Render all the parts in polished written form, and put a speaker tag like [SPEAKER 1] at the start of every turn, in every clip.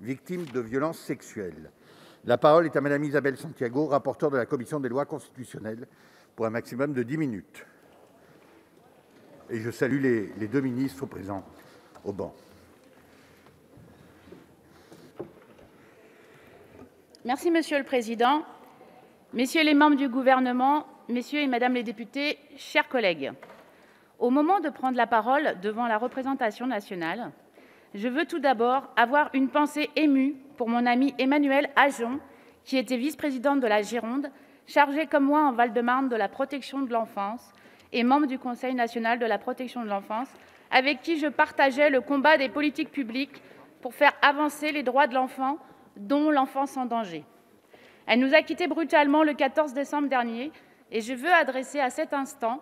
[SPEAKER 1] victimes de violences sexuelles. La parole est à Madame Isabelle Santiago, rapporteure de la commission des lois constitutionnelles, pour un maximum de 10 minutes. Et je salue les deux ministres présents au banc.
[SPEAKER 2] Merci, Monsieur le Président. Messieurs les membres du Gouvernement, Messieurs et Madame les députés, chers collègues, au moment de prendre la parole devant la représentation nationale, je veux tout d'abord avoir une pensée émue pour mon amie Emmanuelle Ajon, qui était vice-présidente de la Gironde, chargée comme moi en Val-de-Marne de la protection de l'enfance et membre du Conseil national de la protection de l'enfance, avec qui je partageais le combat des politiques publiques pour faire avancer les droits de l'enfant, dont l'enfance en danger. Elle nous a quittés brutalement le 14 décembre dernier et je veux adresser à cet instant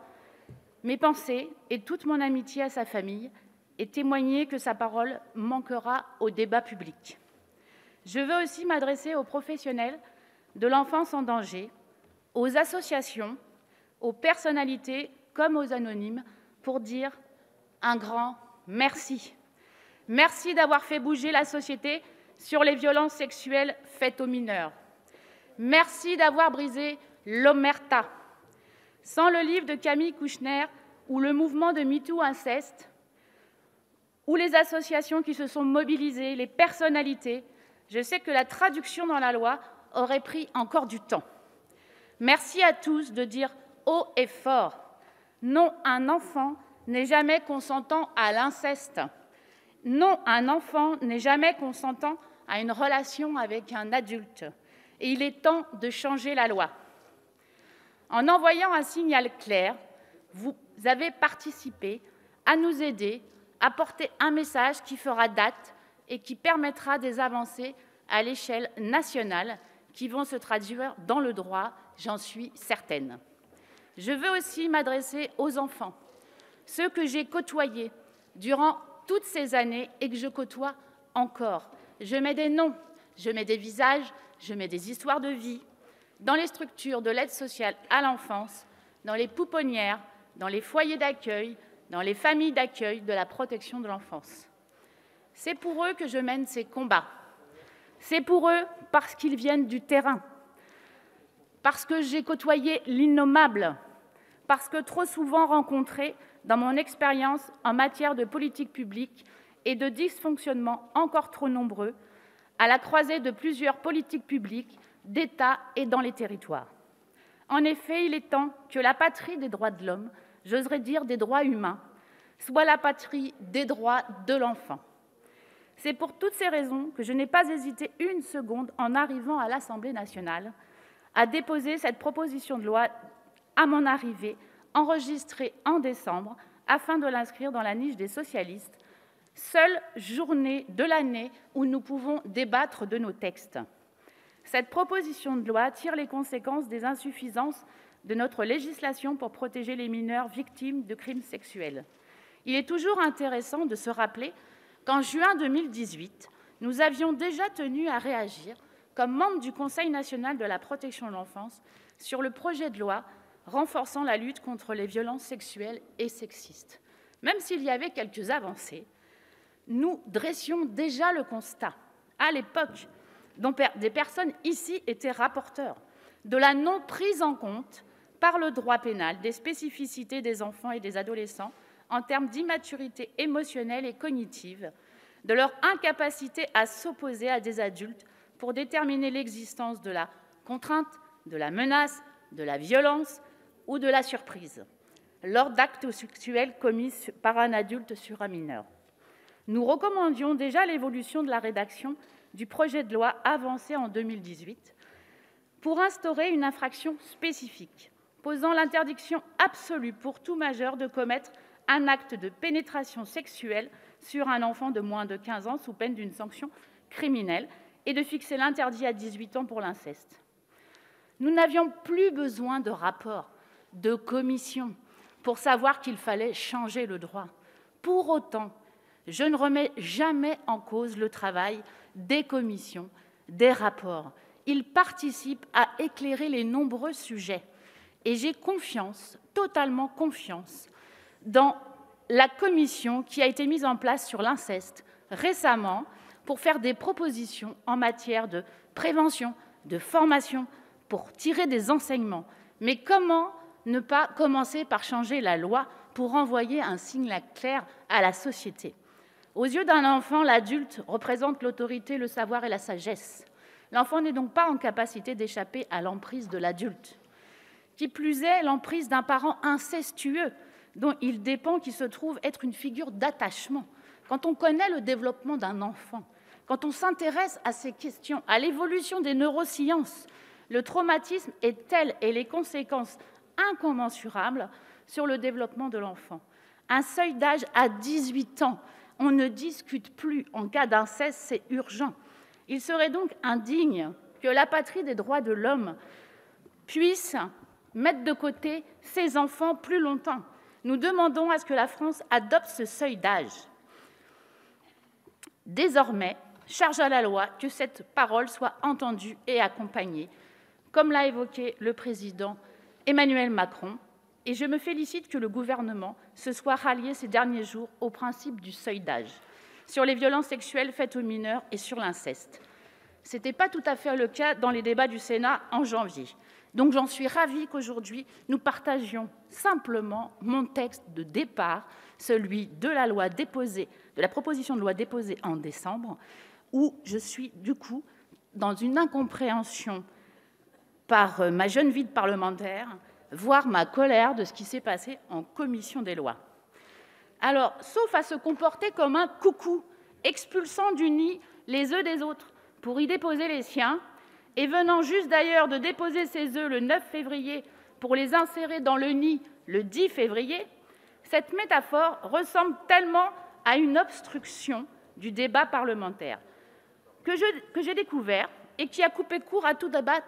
[SPEAKER 2] mes pensées et toute mon amitié à sa famille et témoigner que sa parole manquera au débat public. Je veux aussi m'adresser aux professionnels de l'enfance en danger, aux associations, aux personnalités comme aux anonymes pour dire un grand merci. Merci d'avoir fait bouger la société sur les violences sexuelles faites aux mineurs. Merci d'avoir brisé l'omerta. Sans le livre de Camille Kouchner ou le mouvement de MeToo Inceste, ou les associations qui se sont mobilisées, les personnalités, je sais que la traduction dans la loi aurait pris encore du temps. Merci à tous de dire haut et fort, non, un enfant n'est jamais consentant à l'inceste. Non, un enfant n'est jamais consentant à une relation avec un adulte. Et il est temps de changer la loi. En envoyant un signal clair, vous avez participé à nous aider à porter un message qui fera date et qui permettra des avancées à l'échelle nationale qui vont se traduire dans le droit, j'en suis certaine. Je veux aussi m'adresser aux enfants, ceux que j'ai côtoyés durant toutes ces années et que je côtoie encore. Je mets des noms, je mets des visages, je mets des histoires de vie dans les structures de l'aide sociale à l'enfance, dans les pouponnières, dans les foyers d'accueil, dans les familles d'accueil de la protection de l'enfance. C'est pour eux que je mène ces combats. C'est pour eux parce qu'ils viennent du terrain, parce que j'ai côtoyé l'innommable, parce que trop souvent rencontré dans mon expérience en matière de politique publique et de dysfonctionnements encore trop nombreux, à la croisée de plusieurs politiques publiques, d'État et dans les territoires. En effet, il est temps que la patrie des droits de l'homme, j'oserais dire des droits humains, soit la patrie des droits de l'enfant. C'est pour toutes ces raisons que je n'ai pas hésité une seconde en arrivant à l'Assemblée nationale à déposer cette proposition de loi à mon arrivée, enregistrée en décembre, afin de l'inscrire dans la niche des socialistes, seule journée de l'année où nous pouvons débattre de nos textes. Cette proposition de loi tire les conséquences des insuffisances de notre législation pour protéger les mineurs victimes de crimes sexuels. Il est toujours intéressant de se rappeler qu'en juin 2018, nous avions déjà tenu à réagir comme membres du Conseil national de la protection de l'enfance sur le projet de loi renforçant la lutte contre les violences sexuelles et sexistes. Même s'il y avait quelques avancées, nous dressions déjà le constat, à l'époque, dont des personnes ici étaient rapporteurs, de la non-prise en compte par le droit pénal des spécificités des enfants et des adolescents en termes d'immaturité émotionnelle et cognitive, de leur incapacité à s'opposer à des adultes pour déterminer l'existence de la contrainte, de la menace, de la violence ou de la surprise, lors d'actes sexuels commis par un adulte sur un mineur. Nous recommandions déjà l'évolution de la rédaction du projet de loi avancé en 2018 pour instaurer une infraction spécifique, posant l'interdiction absolue pour tout majeur de commettre un acte de pénétration sexuelle sur un enfant de moins de 15 ans sous peine d'une sanction criminelle et de fixer l'interdit à 18 ans pour l'inceste. Nous n'avions plus besoin de rapport, de commission, pour savoir qu'il fallait changer le droit. Pour autant, je ne remets jamais en cause le travail des commissions, des rapports. Ils participent à éclairer les nombreux sujets. Et j'ai confiance, totalement confiance, dans la commission qui a été mise en place sur l'inceste récemment pour faire des propositions en matière de prévention, de formation, pour tirer des enseignements. Mais comment ne pas commencer par changer la loi pour envoyer un signal clair à la société? Aux yeux d'un enfant, l'adulte représente l'autorité, le savoir et la sagesse. L'enfant n'est donc pas en capacité d'échapper à l'emprise de l'adulte. Qui plus est, l'emprise d'un parent incestueux dont il dépend, qui se trouve être une figure d'attachement. Quand on connaît le développement d'un enfant, quand on s'intéresse à ces questions, à l'évolution des neurosciences, le traumatisme est tel et les conséquences incommensurables sur le développement de l'enfant. Un seuil d'âge à 18 ans, on ne discute plus. En cas d'inceste, c'est urgent. Il serait donc indigne que la patrie des droits de l'homme puisse mettre de côté ses enfants plus longtemps. Nous demandons à ce que la France adopte ce seuil d'âge. Désormais, charge à la loi que cette parole soit entendue et accompagnée, comme l'a évoqué le président Emmanuel Macron, et je me félicite que le gouvernement se soit rallié ces derniers jours au principe du seuil d'âge sur les violences sexuelles faites aux mineurs et sur l'inceste. Ce n'était pas tout à fait le cas dans les débats du Sénat en janvier. Donc j'en suis ravie qu'aujourd'hui, nous partagions simplement mon texte de départ, celui de la proposition de loi déposée en décembre, où je suis du coup dans une incompréhension par ma jeune vie de parlementaire, voire ma colère de ce qui s'est passé en commission des lois. Alors, sauf à se comporter comme un coucou, expulsant du nid les œufs des autres pour y déposer les siens, et venant juste d'ailleurs de déposer ses œufs le 9 février pour les insérer dans le nid le 10 février, cette métaphore ressemble tellement à une obstruction du débat parlementaire que j'ai découvert et qui a coupé court à tout débat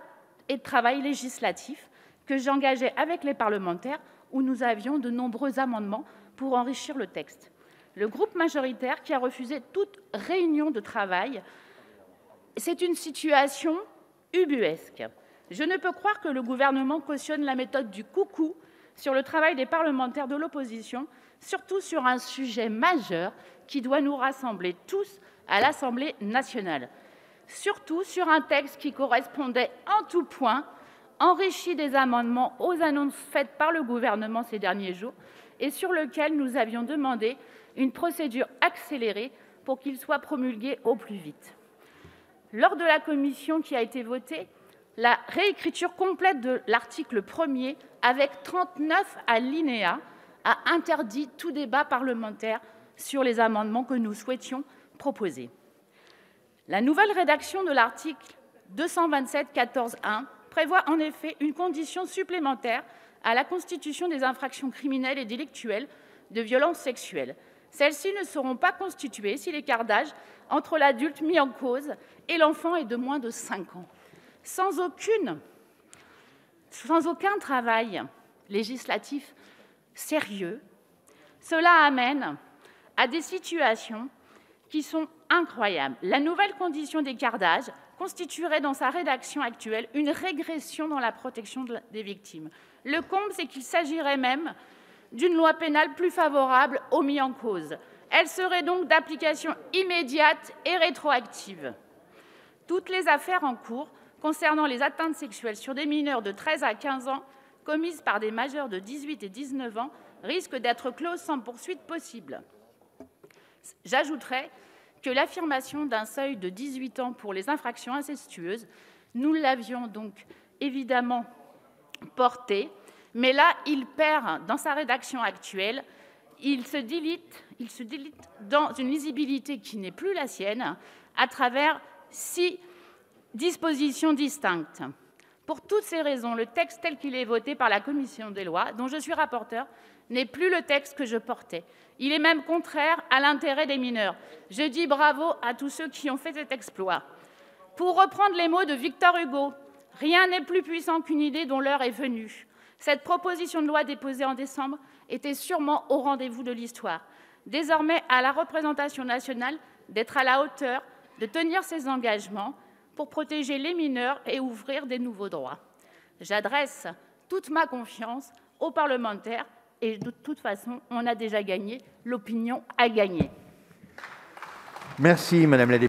[SPEAKER 2] et travail législatif que j'engageais avec les parlementaires, où nous avions de nombreux amendements pour enrichir le texte. Le groupe majoritaire qui a refusé toute réunion de travail, c'est une situation ubuesque. Je ne peux croire que le gouvernement cautionne la méthode du coucou sur le travail des parlementaires de l'opposition, surtout sur un sujet majeur qui doit nous rassembler tous à l'Assemblée nationale. Surtout sur un texte qui correspondait en tout point, enrichi des amendements aux annonces faites par le gouvernement ces derniers jours et sur lequel nous avions demandé une procédure accélérée pour qu'il soit promulgué au plus vite. Lors de la commission qui a été votée, la réécriture complète de l'article 1er, avec 39 alinéas, a interdit tout débat parlementaire sur les amendements que nous souhaitions proposer. La nouvelle rédaction de l'article 227-14-1 prévoit en effet une condition supplémentaire à la constitution des infractions criminelles et délictuelles de violences sexuelles. Celles-ci ne seront pas constituées si l'écart d'âge entre l'adulte mis en cause et l'enfant est de moins de 5 ans. Sans aucun travail législatif sérieux, cela amène à des situations qui sont incroyables. La nouvelle condition d'écart d'âge constituerait dans sa rédaction actuelle une régression dans la protection des victimes. Le comble, c'est qu'il s'agirait même d'une loi pénale plus favorable aux mis en cause. Elle serait donc d'application immédiate et rétroactive. Toutes les affaires en cours concernant les atteintes sexuelles sur des mineurs de 13 à 15 ans commises par des majeurs de 18 et 19 ans risquent d'être closes sans poursuite possible. J'ajouterai que l'affirmation d'un seuil de 18 ans pour les infractions incestueuses, nous l'avions donc évidemment porté, mais là, il perd dans sa rédaction actuelle, il se dilite dans une lisibilité qui n'est plus la sienne à travers 6 dispositions distinctes. Pour toutes ces raisons, le texte tel qu'il est voté par la commission des lois, dont je suis rapporteure, n'est plus le texte que je portais. Il est même contraire à l'intérêt des mineurs. Je dis bravo à tous ceux qui ont fait cet exploit. Pour reprendre les mots de Victor Hugo, « Rien n'est plus puissant qu'une idée dont l'heure est venue ». Cette proposition de loi déposée en décembre était sûrement au rendez-vous de l'histoire. Désormais, à la représentation nationale d'être à la hauteur, de tenir ses engagements pour protéger les mineurs et ouvrir des nouveaux droits. J'adresse toute ma confiance aux parlementaires et de toute façon, on a déjà gagné, l'opinion a gagné.
[SPEAKER 1] Merci, Madame la députée.